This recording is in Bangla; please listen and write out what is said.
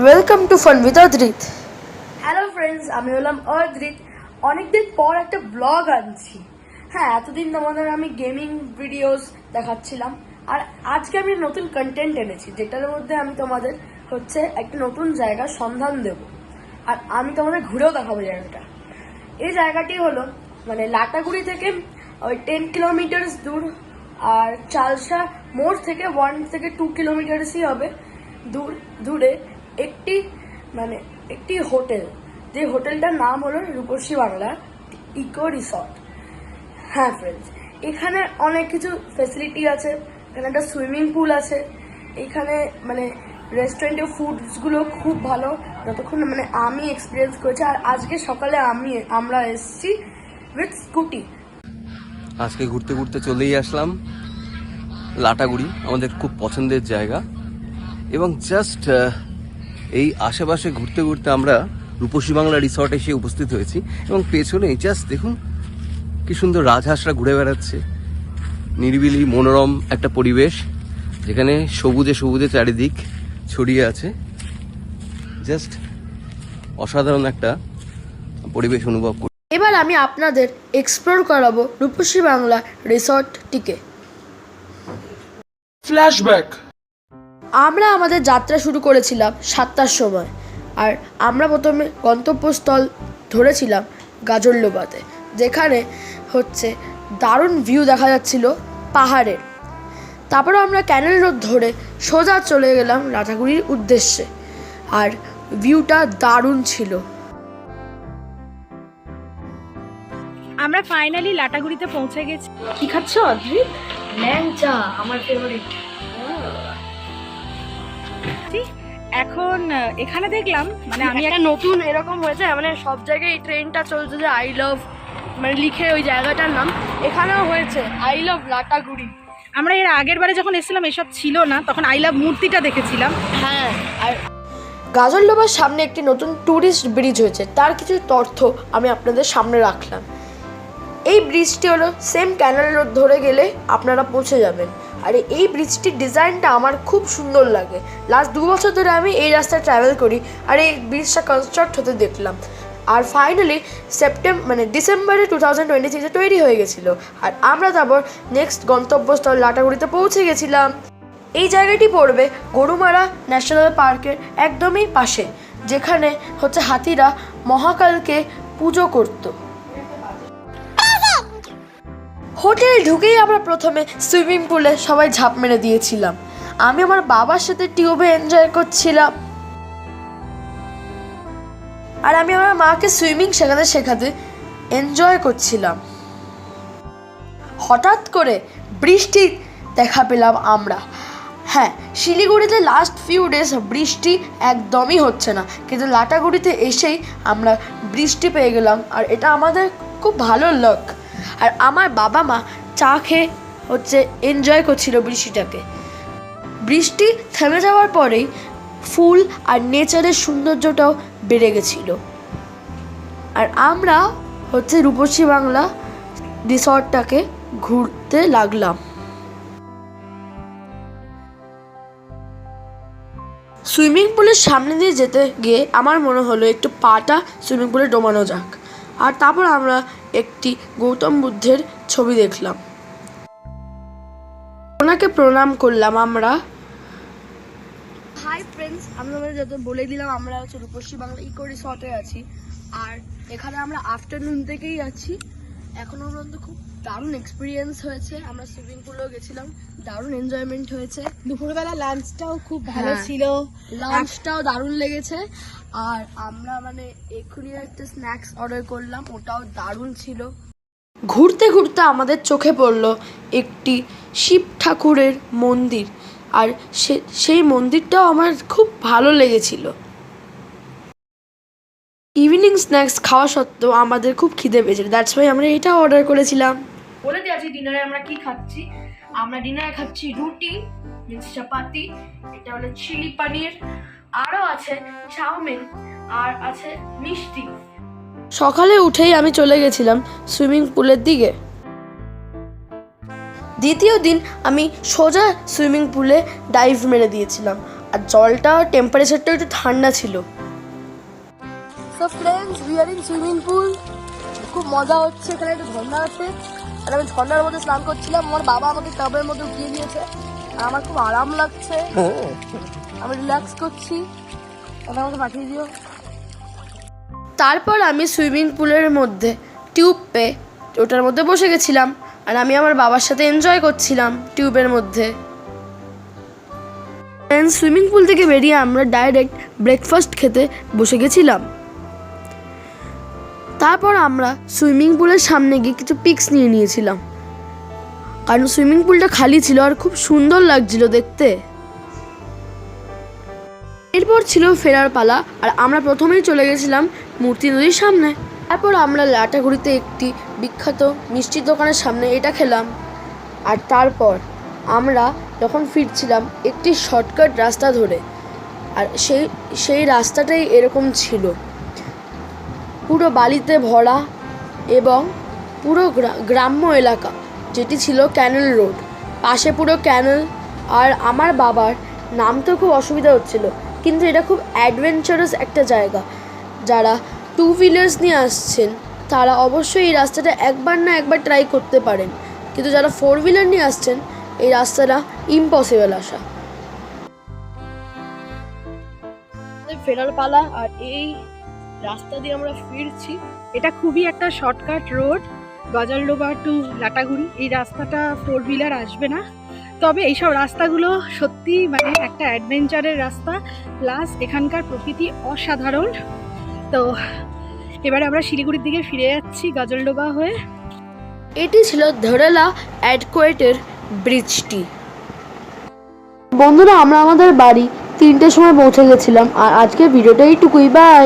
welcome to Fun with Adrit. Hello friends, আমি হলাম অদ্রিত। অনেকদিন পর একটা ব্লগ আনছি। হ্যাঁ, এতদিন তোমাদের আমি গেমিং ভিডিওস দেখাচ্ছিলাম, আর আজকে আমি নতুন কন্টেন্ট এনেছি, যেটার মধ্যে আমি তোমাদের একটা নতুন জায়গার সন্ধান দেব, আর আমি তোমাদের ঘুরেও দেখাবো জায়গাটা। এই জায়গাটি হলো লাটাগুড়ি থেকে ওই 10 কিলোমিটার দূর, আর চালসা মোড় থেকে 1 থেকে 2 কিলোমিটারসই হবে দূরে একটি হোটেল, যে হোটেলটার নাম হলো রূপসী বাংলা ইকো রিসর্ট। হ্যাঁ ফ্রেন্ডস, এখানে অনেক কিছু ফেসিলিটি আছে। এখানে একটা সুইমিং পুল আছে। এখানে রেস্টুরেন্টের ফুডসগুলো খুব ভালো, যতক্ষণ আমি এক্সপিরিয়েন্স করেছি। আর আজকে সকালে আমরা এসেছি উইথ স্কুটি। আজকে ঘুরতে ঘুরতে চলেই আসলাম লাটাগুড়ি, আমাদের খুব পছন্দের জায়গা। এবং জাস্ট এই আশেপাশে ঘুরতে ঘুরতে আমরা রূপসী বাংলা রিসর্টে এসে উপস্থিত হয়েছি। এবং পেছনে জাস্ট দেখুন কি সুন্দর রাজহাঁসরা ঘুরে বেড়াচ্ছে। নিরিবিলি মনোরম একটা পরিবেশ, যেখানে সবুজে সবুজে চারিদিক ছড়িয়ে আছে। জাস্ট অসাধারণ একটা পরিবেশ অনুভব করি। এবার আমি আপনাদের এক্সপ্লোর করাবো রূপসী বাংলা রিসর্টটিকে। ফ্ল্যাশব্যাক। আমরা আমাদের যাত্রা শুরু করেছিলাম 7টার সময়, আর আমরা প্রথমে গন্তব্যস্থল ধরেছিলাম গাজলডোবাতে, যেখানে দারুণ ভিউ দেখা যাচ্ছিল পাহাড়ের। তারপরে আমরা ক্যানেল রোড ধরে সোজা চলে গেলাম লাটাগুড়ির উদ্দেশ্যে, আর ভিউটা দারুণ ছিল। আমরা ফাইনালি লাটাগুড়িতে পৌঁছে গেছি। কি খাচ্ছ অদ্রিত? ল্যাংচা, আমার ফেভারিট। এখন এখানে দেখলাম আমি একটা নতুন এরকম হয়েছে, সব জায়গায় এই ট্রেনটা চলছে যে আই লাভ লিখে ওই জায়গাটার নাম। এখানেও হয়েছে আই লাভ লাটাগুড়ি। আমরা এর আগের বারে যখন এসেছিলাম এসব ছিল না, তখন আই লাভ মূর্তিটা দেখেছিলাম। হ্যাঁ, আর গাজলডোবার সামনে একটি নতুন ট্যুরিস্ট ব্রিজ হয়েছে, তার কিছু তথ্য আমি আপনাদের সামনে রাখলাম। এই ব্রিজটি হলো সেম ক্যানেল রোড ধরে গেলে আপনারা পৌঁছে যাবেন। আর এই ব্রিজটির ডিজাইনটা আমার খুব সুন্দর লাগে। লাস্ট 2 বছর ধরে আমি এই রাস্তায় ট্রাভেল করি, আর এই ব্রিজটা কনস্ট্রাক্ট হতে দেখলাম। আর ফাইনালি ডিসেম্বরে 2023 তৈরি হয়ে গেছিলো, আর আমরা তারপর নেক্সট গন্তব্যস্থল লাটাগুড়িতে পৌঁছে গেছিলাম। এই জায়গাটি পড়বে গরুমারা ন্যাশনাল পার্কের একদমই পাশে, যেখানে হাতিরা মহাকালকে পুজো করত। হোটেল ঢুকেই আমরা প্রথমে সুইমিং পুলে সবাই ঝাঁপ মেরে দিয়েছিলাম। আমি আমার বাবার সাথে টিউবে এনজয় করছিলাম, আর আমি আমার মাকে সুইমিং শেখাতে এনজয় করছিলাম। হঠাৎ করে বৃষ্টি দেখা পেলাম আমরা। হ্যাঁ, শিলিগুড়িতে লাস্ট ফিউ ডেজ বৃষ্টি একদমই হচ্ছে না, কিন্তু লাটাগুড়িতে এসেই আমরা বৃষ্টি পেয়ে গেলাম, আর এটা আমাদের খুব ভালো লাক। আর আমার বাবা মা চা খেয়ে এনজয় করছিল বৃষ্টিটাকে। বৃষ্টি থেমে যাওয়ার পরেই ফুল আর নেচারের সৌন্দর্যটাও বেড়ে গেছিল, আর আমরা রূপসী বাংলা রিসর্টটাকে ঘুরতে লাগলাম। সুইমিং পুলের সামনে দিয়ে যেতে গিয়ে আমার মনে হলো একটু পাটা সুইমিং পুলে ডোবানো যাক, আর তারপর আমরা একটি গৌতম বুদ্ধের ছবি দেখলাম। ওনাকে প্রণাম করলাম আমরা। হাই ফ্রেন্ডস, আমি তোমাদের যত বলে দিলাম আমরা রূপসী বাংলা ইকো রিসর্টে আছি, আর এখানে আমরা আফটারনুন থেকেই আছি। এখনো পর্যন্ত খুব দারুণ এক্সপিরিয়েন্স হয়েছে। আমরা সুইমিং পুলেও গেছিলাম, দারুণ এনজয়মেন্ট হয়েছে। দুপুরবেলা লাঞ্চটাও খুব ভালো ছিল, লাঞ্চটাও দারুণ লেগেছে। আর আমরা এক্ষুনি একটা স্ন্যাক্স অর্ডার করলাম, ওটাও দারুণ ছিল। ঘুরতে ঘুরতে আমাদের চোখে পড়লো একটি শিব ঠাকুরের মন্দির, আর সেই মন্দিরটাও আমার খুব ভালো লেগেছিল। ইভিনিং স্ন্যাক্স খাওয়া সত্ত্বেও আমাদের খুব খিদে পেয়েছিল, দ্যাটস ওয়াই আমরা এটা অর্ডার করেছিলাম। বলে দিয়েছি ডিনারে আমরা কি খাচ্ছি। আমরা ডিনারে খাচ্ছি রুটি, চাপাতি, এটা হলো চিলি পনির, আরও আছে চাউমিন, আর আছে মিষ্টি। সকালে উঠেই আমি চলে গেছিলাম সুইমিং পুলের দিকে। দ্বিতীয় দিন আমি সোজা সুইমিং পুলে ডাইভ মেরে দিয়েছিলাম, আর জলটা টেম্পারেচারটা একটু ঠান্ডা ছিল। So friends, we are in swimming pool. খুব মজা হচ্ছে, এখানে একটা ঝর্ণা আছে আর আমি ঝর্ণার মধ্যে স্নান করছিলাম। আমার বাবা আমাকে টবের মধ্যে উঠিয়ে দিয়েছে আর আমার খুব আরাম লাগছে, আমি রিল্যাক্স করছি। এটা আমাকে পাঠিয়ে দিও। তারপর আমি সুইমিং পুলের মধ্যে টিউব পেয়ে ওটার মধ্যে বসে গেছিলাম আর আমি আমার বাবার সাথে এনজয় করছিলাম টিউবের মধ্যে। সুইমিং পুল থেকে বেরিয়ে আমরা ডাইরেক্ট ব্রেকফাস্ট খেতে বসে গেছিলাম। তারপর আমরা সুইমিং পুলের সামনে গিয়ে কিছু পিকস নিয়ে নিয়েছিলাম, কারণ সুইমিং পুলটা খালি ছিল আর খুব সুন্দর লাগছিল দেখতে। এরপর ছিল ফেরার পালা আর আমরা প্রথমেই চলে গেছিলাম মূর্তি নদীর সামনে। তারপর আমরা লাটাগুড়িতে একটি বিখ্যাত মিষ্টির দোকানের সামনে এটা খেলাম। আর তারপর আমরা যখন ফিরছিলাম একটি শর্টকাট রাস্তা ধরে, আর সেই রাস্তাটাই এরকম ছিল, পুরো বালিতে ভরা এবং পুরো গ্রাম্য এলাকা, যেটি ছিল ক্যানেল রোড, পাশে পুরো ক্যানেল। আর আমার বাবার নামতে খুব অসুবিধা হচ্ছিল, কিন্তু এটা খুব অ্যাডভেঞ্চারাস একটা জায়গা। যারা 2 হুইলার্স নিয়ে আসছেন তারা অবশ্যই এই রাস্তাটা একবার না একবার ট্রাই করতে পারেন, কিন্তু যারা 4 হুইলার নিয়ে আসছেন এই রাস্তাটা ইম্পসিবল আসা। ফেরার পালা আর এই রাস্তা দিয়ে আমরা ফিরছি। এটা খুবই একটা শর্টকাট রোড, গজালডোবা টু লাটাগুড়ি। এই রাস্তাটা 4 হুইলার আসবে না, তবে এইসব রাস্তাগুলো সত্যি মানে একটা অ্যাডভেঞ্চারের রাস্তা, প্লাস এখানকার প্রকৃতি অসাধারণ। তো এবারে আমরা শিলিগুড়ির দিকে ফিরে যাচ্ছি গজলডোবা হয়ে। এটি ছিল ধরেলা অ্যাডকোয়েটের ব্রিজটি। বন্ধুরা, আমরা আমাদের বাড়ি 3টের সময় পৌঁছে গেছিলাম আর আজকের ভিডিওটা এইটুকুই। বাই।